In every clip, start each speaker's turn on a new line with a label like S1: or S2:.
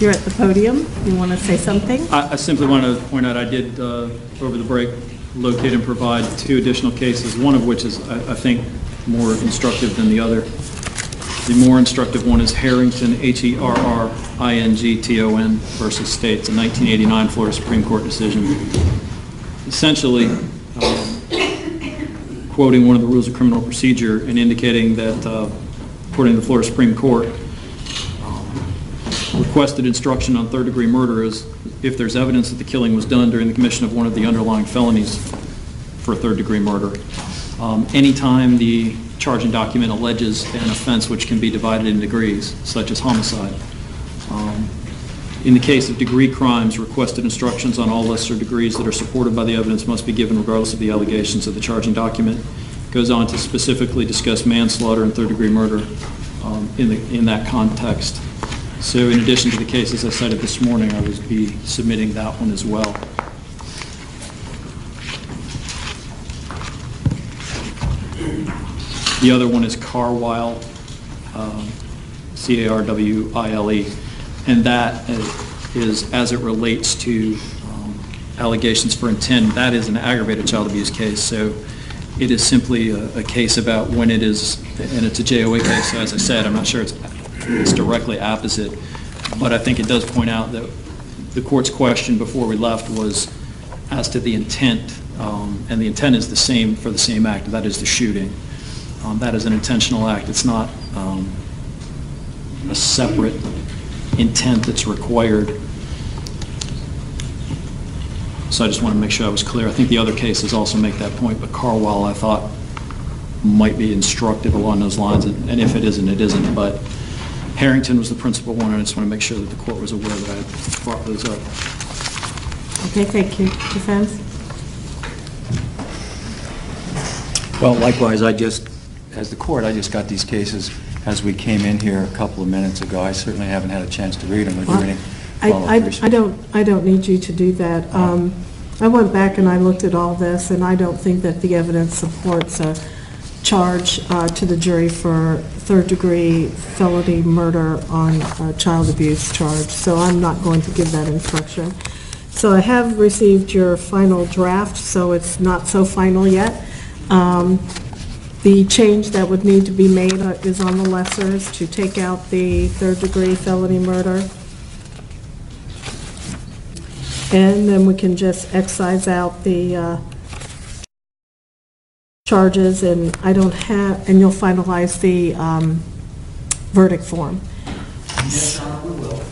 S1: You're at the podium. You want to say something?
S2: I simply want to point out I did, over the break, locate and provide 2 additional cases, one of which is, I think, more instructive than the other. The more instructive one is Harrington, Herrington versus States, a 1989 Florida Supreme Court decision. Essentially, quoting one of the rules of criminal procedure and indicating that, according to the Florida Supreme Court, requested instruction on third-degree murder is if there's evidence that the killing was done during the commission of one of the underlying felonies for third-degree murder. Anytime the charging document alleges an offense which can be divided in degrees, such as homicide. In the case of degree crimes, requested instructions on all lesser degrees that are supported by the evidence must be given regardless of the allegations of the charging document. Goes on to specifically discuss manslaughter and third-degree murder in that context. So in addition to the cases I cited this morning, I would be submitting that one as well. The other one is Carwile, C-A-R-W-I-L-E, and that is as it relates to allegations for intent. That is an aggravated child abuse case, so it is simply a case about when it is, and it's a JOA case, so as I said, I'm not sure it's directly opposite, but I think it does point out that the court's question before we left was as to the intent, and the intent is the same for the same act, that is the shooting. That is an intentional act. It's not a separate intent that's required. So I just want to make sure I was clear. I think the other cases also make that point, but Carwile I thought might be instructive along those lines, and if it isn't, it isn't. But Harrington was the principal one, and I just want to make sure that the court was aware that I brought those up.
S1: Okay, thank you. Defense?
S3: Well, likewise, as the court, I just got these cases as we came in here a couple of minutes ago. I certainly haven't had a chance to read them or do any follow-up.
S1: I don't need you to do that. I went back and I looked at all this, and I don't think that the evidence supports a charge to the jury for third-degree felony murder on a child abuse charge, so I'm not going to give that instruction. So I have received your final draft, so it's not so final yet. The change that would need to be made is on the lessers to take out the third-degree felony murder. And then we can just excise out the charges, and and you'll finalize the verdict form.
S2: Yes, we will.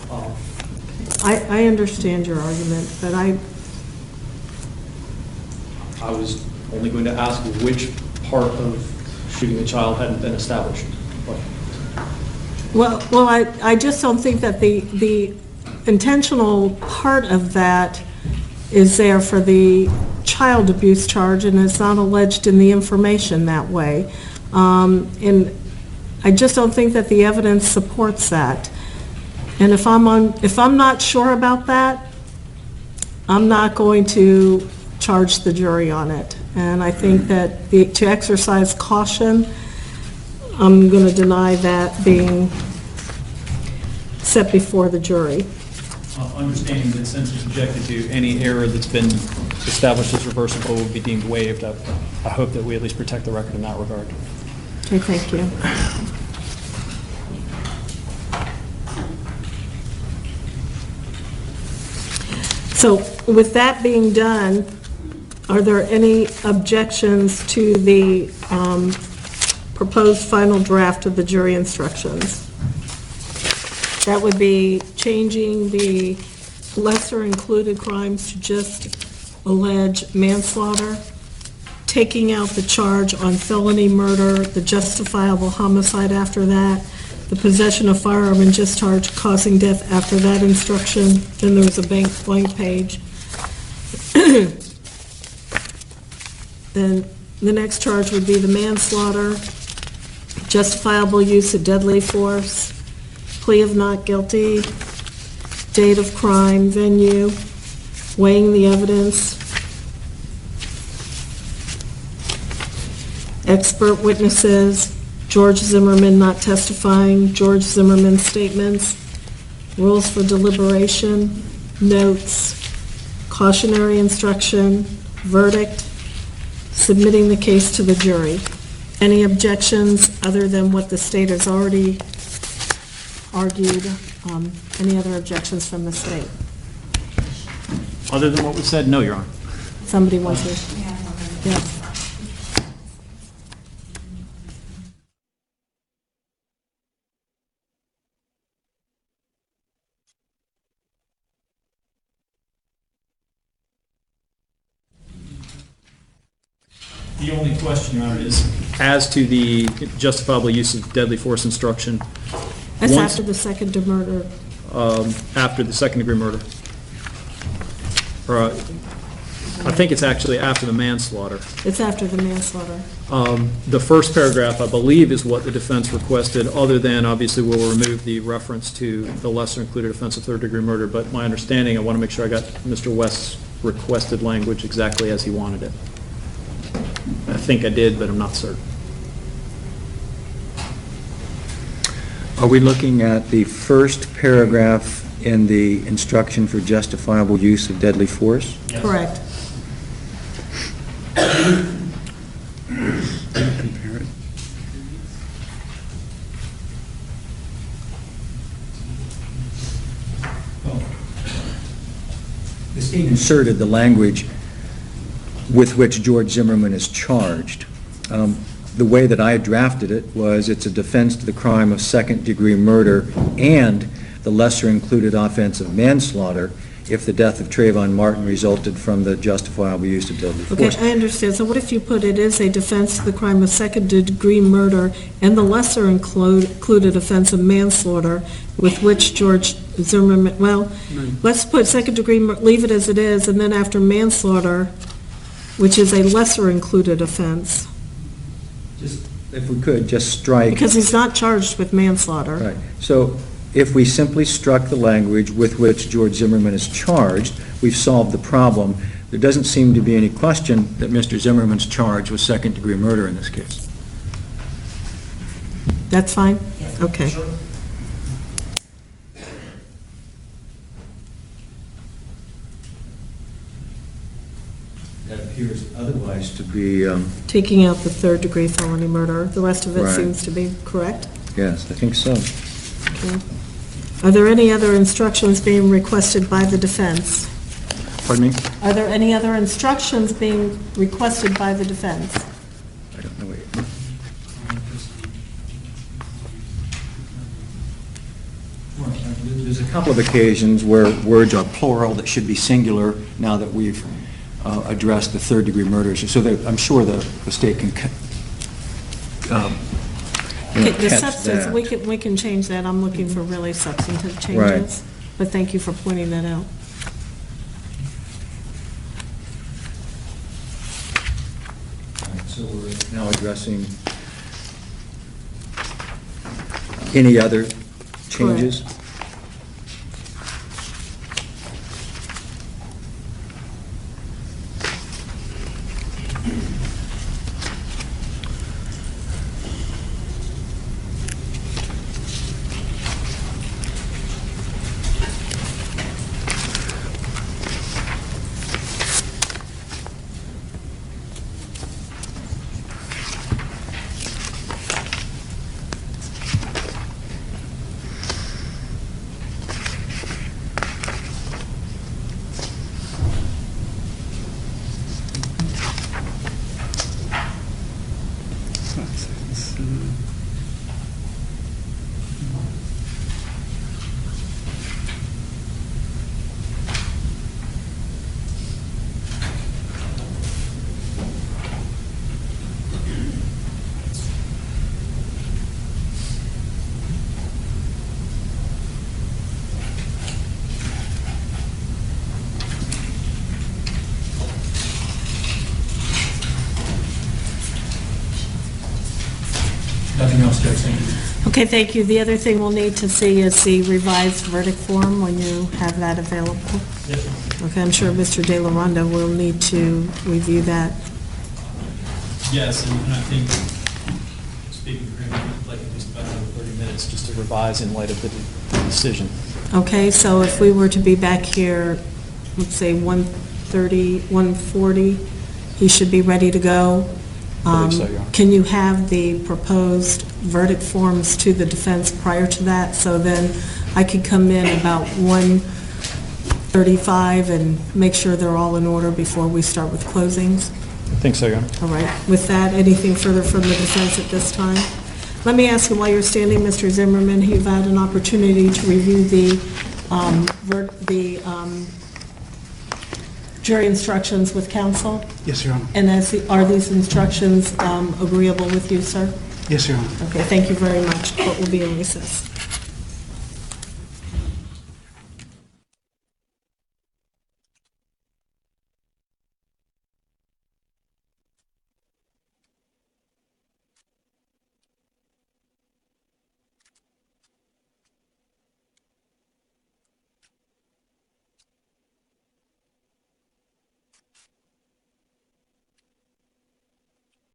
S1: I understand your argument, but I
S2: was only going to ask which part of shooting a child hadn't been established.
S1: Well, I just don't think that the intentional part of that is there for the child abuse charge, and it's not alleged in the information that way. And I just don't think that the evidence supports that. And if I'm not sure about that, I'm not going to charge the jury on it. And I think that to exercise caution, I'm going to deny that being set before the jury.
S2: Understanding that since it's objected to, any error that's been established as reversible will be deemed waived. I hope that we at least protect the record in that regard.
S1: Okay, thank you. So with that being done, are there any objections to the proposed final draft of the jury instructions? That would be changing the lesser included crimes to just allege manslaughter, taking out the charge on felony murder, the justifiable homicide after that, the possession of firearm and discharge causing death after that instruction. Then there was a blank page. Then the next charge would be the manslaughter, justifiable use of deadly force, plea of not guilty, date of crime, venue, weighing the evidence, expert witnesses, George Zimmerman not testifying, George Zimmerman's statements, rules for deliberation, notes, cautionary instruction, verdict, submitting the case to the jury. Any objections other than what the state has already argued? Any other objections from the state?
S2: Other than what was said, no, Your Honor.
S1: Somebody wants to? Yes.
S2: The only question, Your Honor, is as to the justifiable use of deadly force instruction.
S1: That's
S2: Once-
S1: after the second to murder.
S2: After the second-degree murder. Or, I think it's actually after the manslaughter.
S1: It's after the manslaughter.
S2: The first paragraph, I believe, is what the defense requested, other than, obviously, we'll remove the reference to the lesser-included offense of third-degree murder, but my understanding, I want to make sure I got Mr. West's requested language exactly as he wanted it. I think I did, but I'm not certain.
S3: Are we looking at the first paragraph in the instruction for justifiable use of deadly force?
S2: Yes.
S1: Correct.
S3: Compare it. The state inserted the language with which George Zimmerman is charged. The way that I drafted it was it's a defense to the crime of second-degree murder and the lesser-included offense of manslaughter if the death of Trayvon Martin resulted from the justifiable use of deadly
S1: Okay,
S3: force.
S1: I understand. So what if you put it is a defense to the crime of second-degree murder and the lesser-included offense of manslaughter with which George Zimmerman, well, let's put second-degree, leave it as it is, and then after manslaughter, which is a lesser-included offense,
S3: Just, if we could, just strike.
S1: because he's not charged with manslaughter.
S3: Right. So if we simply struck the language with which George Zimmerman is charged, we've solved the problem. There doesn't seem to be any question that Mr. Zimmerman's charged with second-degree murder in this case.
S1: That's fine? Okay.
S3: That appears otherwise to be,
S1: Taking out the third-degree felony murder. The rest of it
S3: Right.
S1: seems to be correct?
S3: yes, I think so.
S1: Okay. Are there any other instructions being requested by the defense?
S3: Pardon me?
S1: Are there any other instructions being requested by the defense?
S3: I don't know. There's a couple of occasions where words are plural that should be singular now that we've addressed the third-degree murders. So that I'm sure the state can
S1: Okay, the
S3: catch
S1: substance,
S3: that.
S1: we can change that. I'm looking for really substantive
S3: Right.
S1: changes. But thank you for pointing that out.
S3: All right, so we're now addressing any other changes? Nothing else, Judge, thank you.
S1: Okay, thank you. The other thing we'll need to see is the revised verdict form when you have that available. Okay, I'm sure Mr. De La Ronda will need to review that.
S2: Yes, and I think, speaking for him, I'd like at least about another 30 minutes just to revise in light of the decision.
S1: Okay, so if we were to be back here, let's say 1:30, 1:40, he should be ready to go.
S4: I believe so, Your Honor.
S1: Can you have the proposed verdict forms to the defense prior to that? So then I could come in about 1:35 and make sure they're all in order before we start with closings?
S4: I think so, Your Honor.
S1: All right. With that, anything further from the defense at this time? Let me ask you, while you're standing, Mr. Zimmerman, you've had an opportunity to review the jury instructions with counsel?
S5: Yes, Your Honor.
S1: And are these instructions agreeable with you, sir?
S5: Yes, Your Honor.
S1: Okay, thank you very much. Court will be in recess.